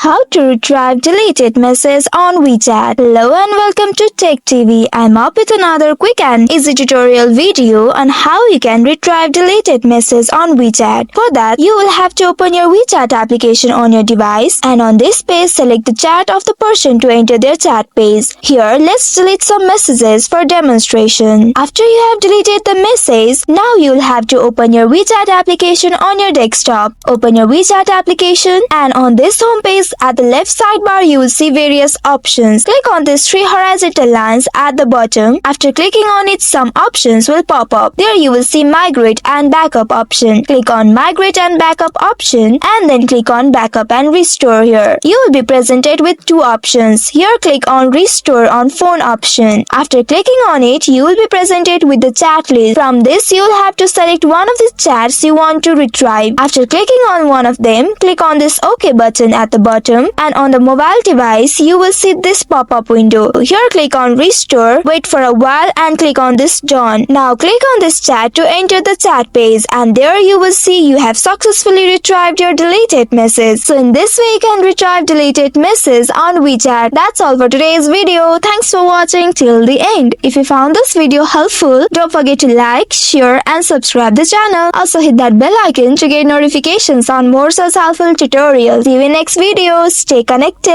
How to retrieve deleted messages on WeChat. Hello and welcome to Tech TV. I'm up with another quick and easy tutorial video on how you can retrieve deleted messages on WeChat. For that, you will have to open your WeChat application on your device, and on this page select the chat of the person to enter their chat page. Here, let's delete some messages for demonstration. After you have deleted the message, now you will have to open your WeChat application on your desktop. Open your WeChat application, and on this home page at the left sidebar you will see various options. Click on these three horizontal lines at the bottom. After clicking on it, some options will pop up. There you will see migrate and backup option. Click on migrate and backup option and then click on backup and restore here. You will be presented with two options. Here click on restore on phone option. After clicking on it, you will be presented with the chat list. From this you will have to select one of the chats you want to retrieve. After clicking on one of them, click on this OK button at the bottom, and on the mobile device you will see this pop-up window. Here click on restore, wait for a while and click on this done. Now click on this chat to enter the chat page, and there you will see you have successfully retrieved your deleted message. So in this way you can retrieve deleted messages on WeChat. That's all for today's video. Thanks for watching till the end. If you found this video helpful, don't forget to like, share and subscribe the channel. Also hit that bell icon to get notifications on more such helpful tutorials. See you in next video. Stay connected.